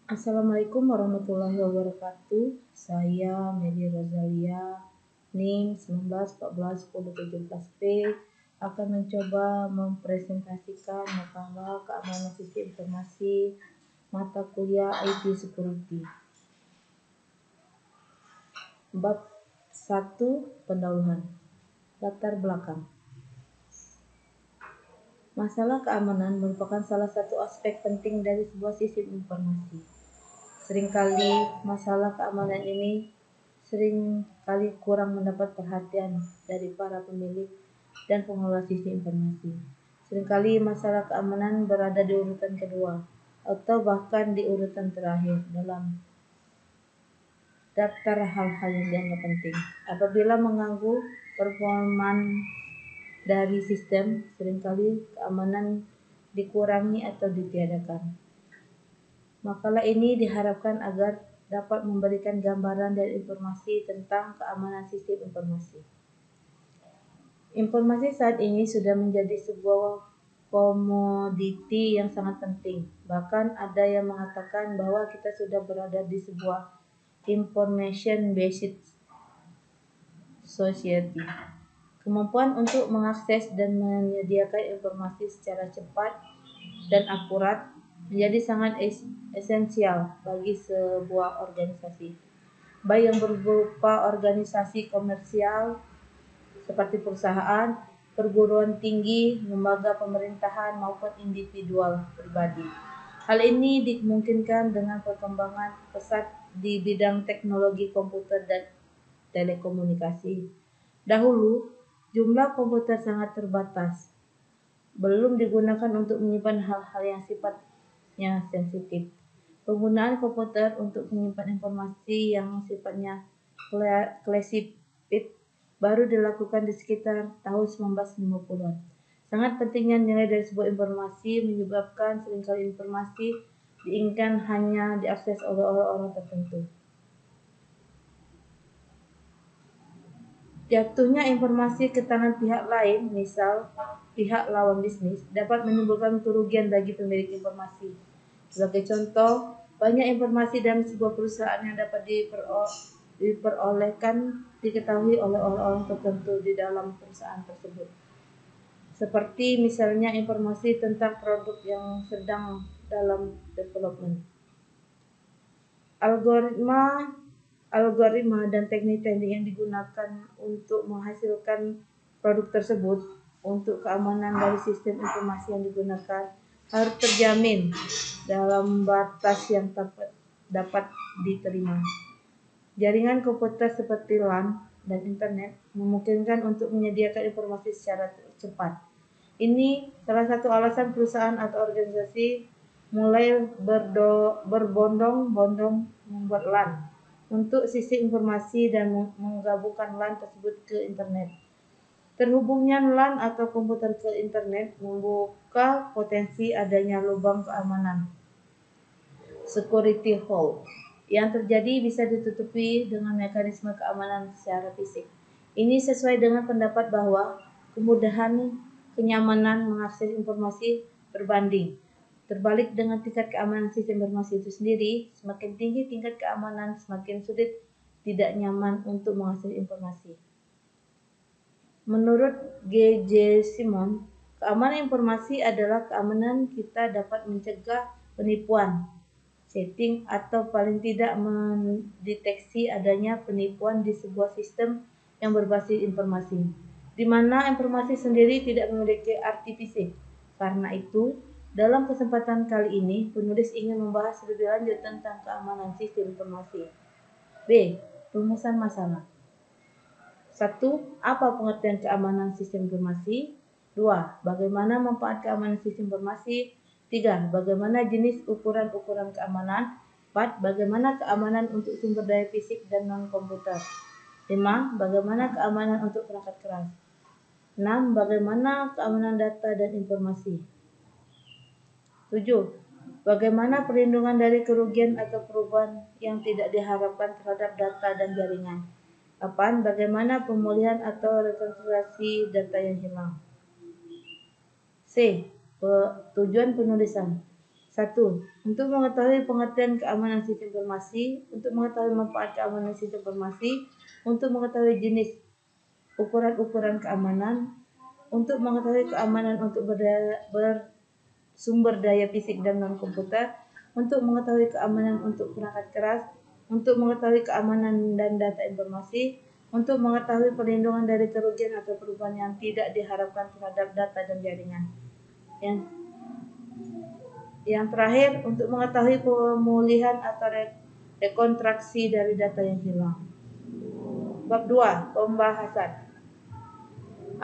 Assalamualaikum warahmatullahi wabarakatuh. Saya Medi Rosalia, NIM 19141017P akan mencoba mempresentasikan makalah keamanan sistem informasi mata kuliah IT Security. Bab 1, pendahuluan. Latar belakang. Masalah keamanan merupakan salah satu aspek penting dari sebuah sistem informasi. Seringkali masalah keamanan ini kurang mendapat perhatian dari para pemilik dan pengelola sistem informasi. Seringkali masalah keamanan berada di urutan kedua atau bahkan di urutan terakhir dalam daftar hal-hal yang dianggap penting. Apabila mengganggu performan dari sistem, seringkali keamanan dikurangi atau ditiadakan. Makalah ini diharapkan agar dapat memberikan gambaran dan informasi tentang keamanan sistem informasi. Informasi saat ini sudah menjadi sebuah komoditi yang sangat penting. Bahkan ada yang mengatakan bahwa kita sudah berada di sebuah information based society. Kemampuan untuk mengakses dan menyediakan informasi secara cepat dan akurat menjadi sangat esensial bagi sebuah organisasi, baik yang berupa organisasi komersial seperti perusahaan, perguruan tinggi, lembaga pemerintahan maupun individual pribadi. Hal ini dimungkinkan dengan perkembangan pesat di bidang teknologi komputer dan telekomunikasi. Dahulu, jumlah komputer sangat terbatas, belum digunakan untuk menyimpan hal-hal yang sifatnya sensitif. Penggunaan komputer untuk menyimpan informasi yang sifatnya classified baru dilakukan di sekitar tahun 1950-an. Sangat pentingnya nilai dari sebuah informasi menyebabkan seringkali informasi diinginkan hanya diakses oleh orang-orang tertentu. Jatuhnya informasi ke tangan pihak lain, misal pihak lawan bisnis, dapat menimbulkan kerugian bagi pemilik informasi. Sebagai contoh, banyak informasi dalam sebuah perusahaan yang dapat diperolehkan diketahui oleh orang-orang tertentu di dalam perusahaan tersebut. Seperti misalnya informasi tentang produk yang sedang dalam development. Algoritma dan teknik-teknik yang digunakan untuk menghasilkan produk tersebut untuk keamanan dari sistem informasi yang digunakan harus terjamin dalam batas yang dapat diterima. Jaringan komputer seperti LAN dan internet memungkinkan untuk menyediakan informasi secara cepat. Ini salah satu alasan perusahaan atau organisasi mulai berbondong-bondong membuat LAN untuk sistem informasi dan menggabungkan LAN tersebut ke internet. Terhubungnya LAN atau komputer ke internet membuka potensi adanya lubang keamanan, security hole, yang terjadi bisa ditutupi dengan mekanisme keamanan secara fisik. Ini sesuai dengan pendapat bahwa kemudahan kenyamanan mengakses informasi berbanding terbalik dengan tingkat keamanan sistem informasi itu sendiri. Semakin tinggi tingkat keamanan, semakin sulit tidak nyaman untuk mengakses informasi. Menurut G.J. Simon, keamanan informasi adalah keamanan kita dapat mencegah penipuan, setting atau paling tidak mendeteksi adanya penipuan di sebuah sistem yang berbasis informasi, di mana informasi sendiri tidak memiliki arti fisik. Karena itu, dalam kesempatan kali ini, penulis ingin membahas lebih lanjut tentang keamanan sistem informasi. B. Rumusan masalah. 1. Apa pengertian keamanan sistem informasi? 2. Bagaimana manfaat keamanan sistem informasi? 3. Bagaimana jenis ukuran-ukuran keamanan? 4. Bagaimana keamanan untuk sumber daya fisik dan non-komputer? 5. Bagaimana keamanan untuk perangkat keras? 6. Bagaimana keamanan data dan informasi? 7. Bagaimana perlindungan dari kerugian atau perubahan yang tidak diharapkan terhadap data dan jaringan? 8. Bagaimana pemulihan atau rekonstruksi data yang hilang? C. Tujuan penulisan. 1. Untuk mengetahui pengertian keamanan sistem informasi, untuk mengetahui manfaat keamanan sistem informasi, untuk mengetahui jenis ukuran-ukuran keamanan, untuk mengetahui keamanan untuk bersumber daya fisik dan non-komputer, untuk mengetahui keamanan untuk perangkat keras, untuk mengetahui keamanan dan data informasi, untuk mengetahui perlindungan dari kerugian atau perubahan yang tidak diharapkan terhadap data dan jaringan. Yang terakhir, untuk mengetahui pemulihan atau rekonstruksi dari data yang hilang. Bab 2. Pembahasan.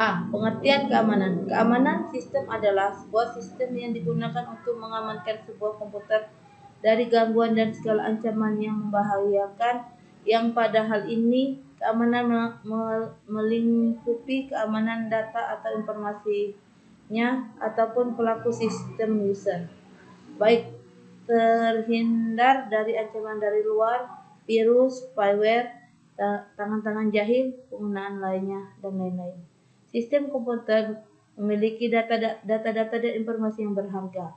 A. Pengertian keamanan. Keamanan sistem adalah sebuah sistem yang digunakan untuk mengamankan sebuah komputer dari gangguan dan segala ancaman yang membahayakan, yang pada hal ini keamanan melingkupi keamanan data atau informasinya ataupun pelaku sistem user, baik terhindar dari ancaman dari luar, virus, spyware, tangan-tangan jahil, penggunaan lainnya, dan lain-lain. Sistem komputer memiliki data-data dan informasi yang berharga.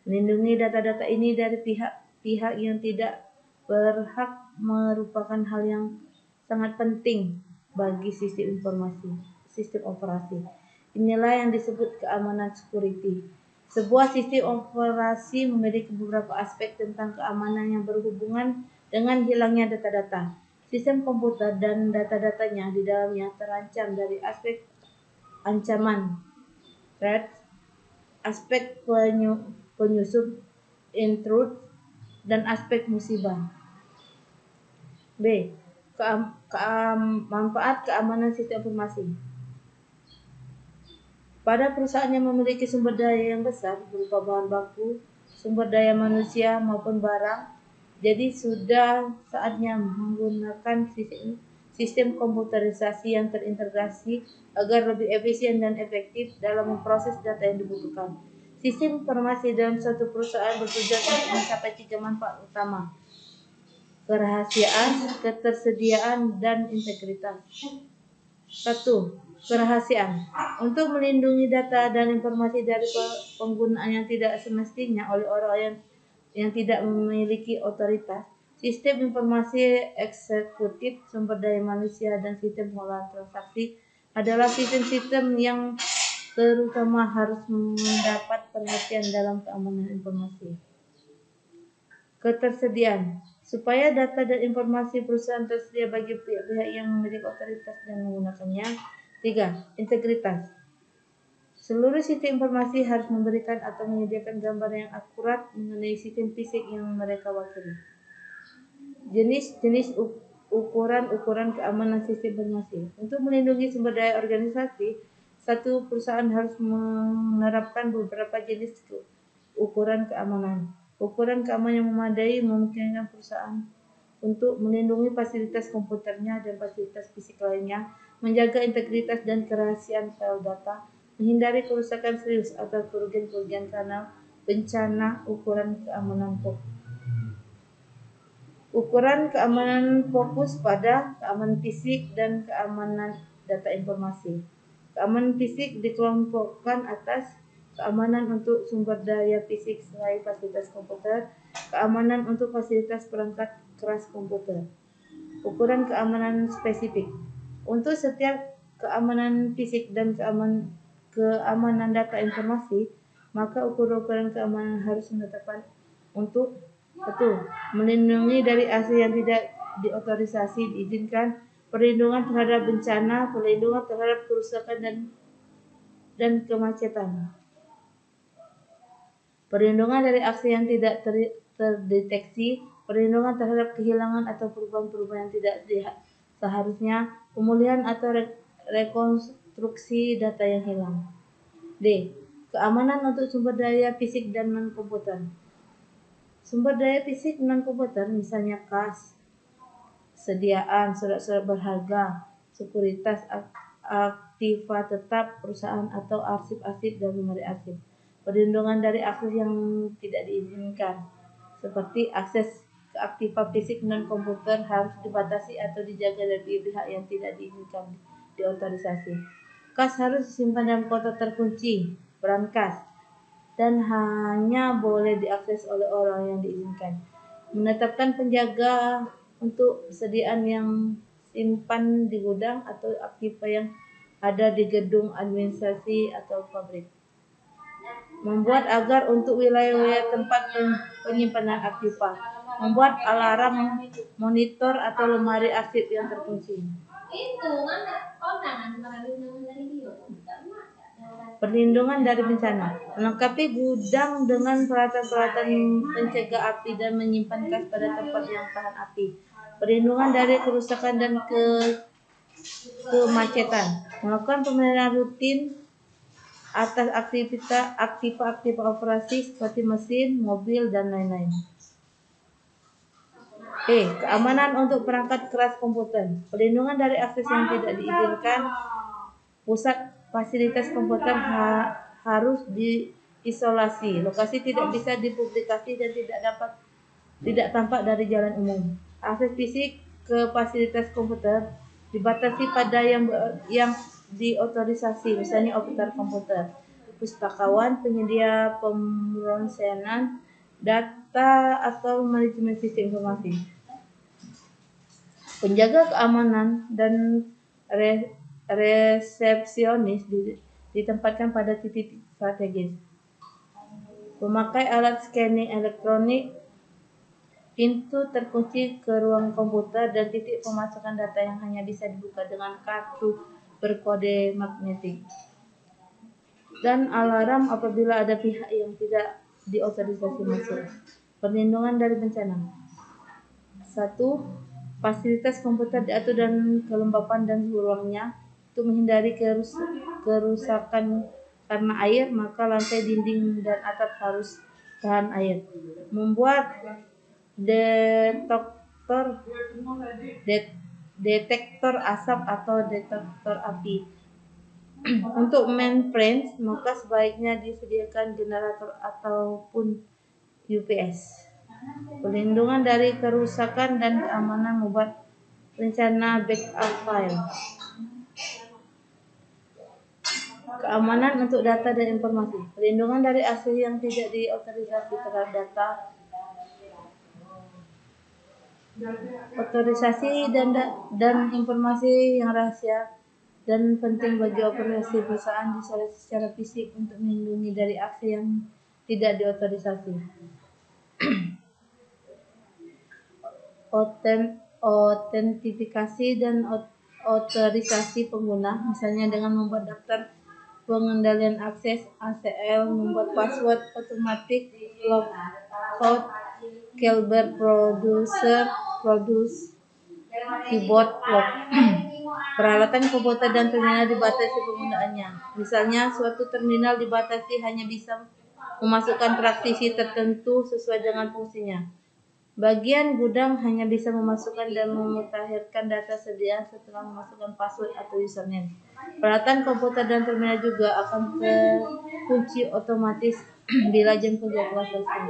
Melindungi data-data ini dari pihak-pihak yang tidak berhak merupakan hal yang sangat penting bagi sistem operasi. Inilah yang disebut keamanan security. Sebuah sistem operasi memiliki beberapa aspek tentang keamanan yang berhubungan dengan hilangnya data-data. Sistem komputer dan data-datanya di dalamnya terancam dari aspek ancaman, threat, aspek penyusup, intrude, dan aspek musibah. B. Manfaat keamanan sistem informasi. Pada perusahaan yang memiliki sumber daya yang besar berupa bahan baku, sumber daya manusia maupun barang, jadi sudah saatnya menggunakan sistem komputerisasi yang terintegrasi agar lebih efisien dan efektif dalam memproses data yang dibutuhkan. Sistem informasi dalam suatu perusahaan bertujuan untuk mencapai 3 manfaat utama: kerahasiaan, ketersediaan, dan integritas. 1. Kerahasiaan. Untuk melindungi data dan informasi dari penggunaan yang tidak semestinya oleh orang yang tidak memiliki otoritas, sistem informasi eksekutif, sumber daya manusia, dan sistem pengolahan transaksi adalah sistem-sistem yang terutama harus mendapat perhatian dalam keamanan informasi. Ketersediaan. Supaya data dan informasi perusahaan tersedia bagi pihak-pihak yang memiliki otoritas dan menggunakannya. 3. Integritas. Seluruh sistem informasi harus memberikan atau menyediakan gambar yang akurat mengenai sistem fisik yang mereka wakili. Jenis-jenis ukuran keamanan sistem informasi. Untuk melindungi sumber daya organisasi, satu perusahaan harus menerapkan beberapa jenis ukuran keamanan. Ukuran keamanan yang memadai memungkinkan perusahaan untuk melindungi fasilitas komputernya dan fasilitas fisik lainnya, menjaga integritas dan kerahasiaan file data, menghindari kerusakan serius atau kerugian-kerugian karena bencana. Ukuran keamanan fokus pada keamanan fisik dan keamanan data informasi. Keamanan fisik dikelompokkan atas keamanan untuk sumber daya fisik selain fasilitas komputer, keamanan untuk fasilitas perangkat keras komputer. Ukuran keamanan spesifik. Untuk setiap keamanan fisik dan keamanan data informasi, maka ukuran keamanan harus ditetapkan untuk 1. Melindungi dari akses yang tidak diotorisasi diizinkan, perlindungan terhadap bencana, perlindungan terhadap kerusakan dan kemacetan, perlindungan dari akses yang tidak terdeteksi, perlindungan terhadap kehilangan atau perubahan-perubahan yang tidak seharusnya, pemulihan atau rekonstruksi data yang hilang. D. Keamanan untuk sumber daya fisik dan non-komputer. Sumber daya fisik non-komputer misalnya kas, sediaan, surat-surat berharga, sekuritas aktiva tetap perusahaan atau arsip-arsip dan memori arsip. Perlindungan dari akses yang tidak diizinkan, seperti akses ke aktiva fisik non-komputer harus dibatasi atau dijaga dari pihak yang tidak diizinkan diotorisasi. Kas harus disimpan dalam kotak terkunci, brankas. dan hanya boleh diakses oleh orang yang diizinkan. Menetapkan penjaga untuk persediaan yang simpan di gudang atau aktiva yang ada di gedung administrasi atau pabrik. Membuat agar untuk wilayah-wilayah tempat penyimpanan aktiva. Membuat alarm, monitor atau lemari arsip yang terkunci. Perlindungan dari bencana. Melengkapi gudang dengan peralatan-peralatan pencegah api dan menyimpan gas pada tempat yang tahan api. Perlindungan dari kerusakan dan kemacetan. Melakukan pemeliharaan rutin atas aktiva operasi seperti mesin, mobil, dan lain-lain. Keamanan untuk perangkat keras komputer. Perlindungan dari akses yang tidak diizinkan. Pusat fasilitas komputer harus diisolasi. Lokasi tidak bisa dipublikasi dan tidak tampak dari jalan umum. Akses fisik ke fasilitas komputer dibatasi pada yang diotorisasi, misalnya operator komputer, pustakawan, penyedia pemrosesan data atau manajemen sistem informasi. Penjaga keamanan dan resepsionis ditempatkan pada titik strategis. Memakai alat scanning elektronik, pintu terkunci ke ruang komputer, dan titik pemasukan data yang hanya bisa dibuka dengan kartu berkode magnetik. Dan alarm apabila ada pihak yang tidak diotorisasi masuk. Perlindungan dari bencana. 1. Fasilitas komputer diatur dan kelembapan dan ruangnya. Untuk menghindari kerusakan karena air, maka lantai, dinding, dan atap harus tahan air. Membuat detektor asap atau detektor api. Untuk mainframe, maka sebaiknya disediakan generator ataupun UPS. Perlindungan dari kerusakan dan keamanan, membuat rencana backup file. Keamanan untuk data dan informasi. Perlindungan dari akses yang tidak diotorisasi terhadap data. Otorisasi dan informasi yang rahasia dan penting bagi operasi perusahaan diisolasi secara fisik untuk melindungi dari akses yang tidak diotorisasi. Autentifikasi dan otorisasi pengguna, misalnya dengan membuat daftar pengendalian akses (ACL), membuat password otomatis, lockout, Kelber produce keyboard lock. Peralatan komputer dan terminal dibatasi penggunaannya. Misalnya, suatu terminal dibatasi hanya bisa memasukkan transisi tertentu sesuai dengan fungsinya. Bagian gudang hanya bisa memasukkan dan memutakhirkan data sediaan setelah memasukkan password atau username. Peralatan komputer dan terminal juga akan terkunci otomatis bila jam kerja telah selesai.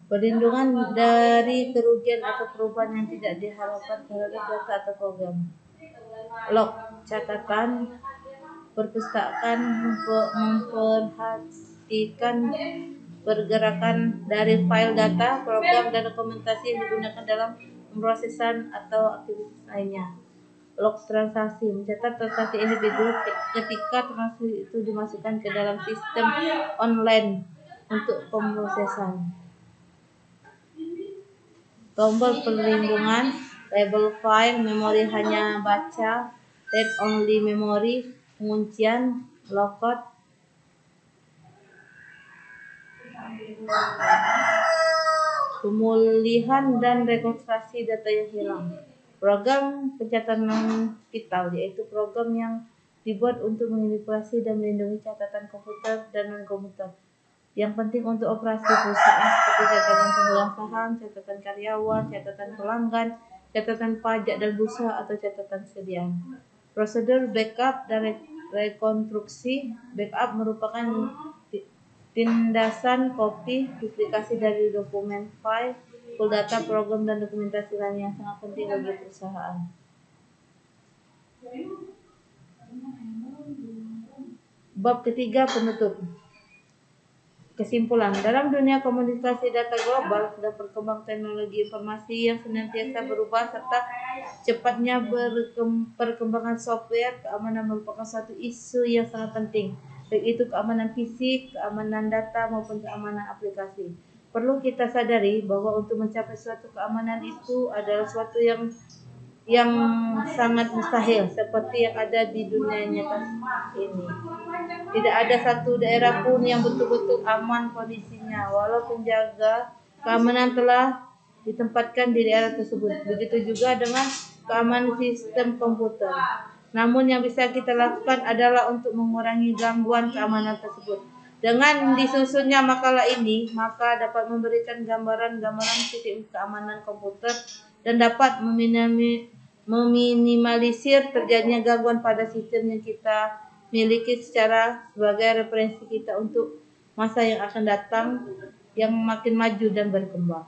Perlindungan dari kerugian atau perubahan yang tidak diharapkan terhadap data atau program. Log, catatan perpustakaan memperhatikan pergerakan dari file data, program, dan dokumentasi yang digunakan dalam pemrosesan atau aktivitas lainnya. Log transaksi, mencatat transaksi individu ketika transaksi itu dimasukkan ke dalam sistem online untuk pemrosesan. Tombol perlindungan, label file, memori hanya baca, read only memory, penguncian, lockout, pemulihan dan rekonstruksi data yang hilang. Program pencatatan vital, yaitu program yang dibuat untuk memanipulasi dan melindungi catatan komputer dan non-komputer yang penting untuk operasi perusahaan, seperti catatan pemegang saham, catatan karyawan, catatan pelanggan, catatan pajak dan bursa, atau catatan sediaan. Prosedur backup dan rekonstruksi. Backup merupakan tindasan kopi duplikasi dari dokumen, file, full data, program, dan dokumentasi lain yang sangat penting bagi perusahaan. Bab ketiga, penutup. Kesimpulan, dalam dunia komunikasi data global dan perkembangan teknologi informasi yang senantiasa berubah serta cepatnya perkembangan software, keamanan merupakan suatu isu yang sangat penting, baik itu keamanan fisik, keamanan data maupun keamanan aplikasi. Perlu kita sadari bahwa untuk mencapai suatu keamanan itu adalah suatu yang sangat mustahil seperti yang ada di dunia nyata ini. Tidak ada satu daerah pun yang betul-betul aman kondisinya, walau penjaga keamanan telah ditempatkan di daerah tersebut. Begitu juga dengan keamanan sistem komputer. Namun yang bisa kita lakukan adalah untuk mengurangi gangguan keamanan tersebut. Dengan disusunnya makalah ini, maka dapat memberikan gambaran sistem keamanan komputer dan dapat meminimalisir terjadinya gangguan pada sistem yang kita miliki sebagai referensi kita untuk masa yang akan datang yang makin maju dan berkembang.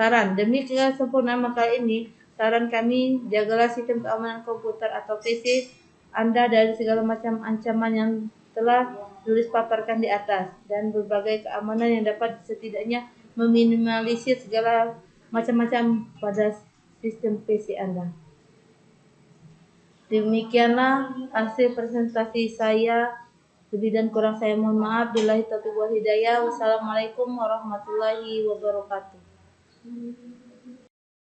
Saran, demi kesempurnaan makalah ini, saran kami, jagalah sistem keamanan komputer atau PC Anda dari segala macam ancaman yang telah tulis paparkan di atas dan berbagai keamanan yang dapat setidaknya meminimalisir segala macam-macam pada sistem PC Anda. Demikianlah hasil presentasi saya. Lebih dan kurang saya mohon maaf. Billahi taufiq wal hidayah. Wassalamualaikum warahmatullahi wabarakatuh.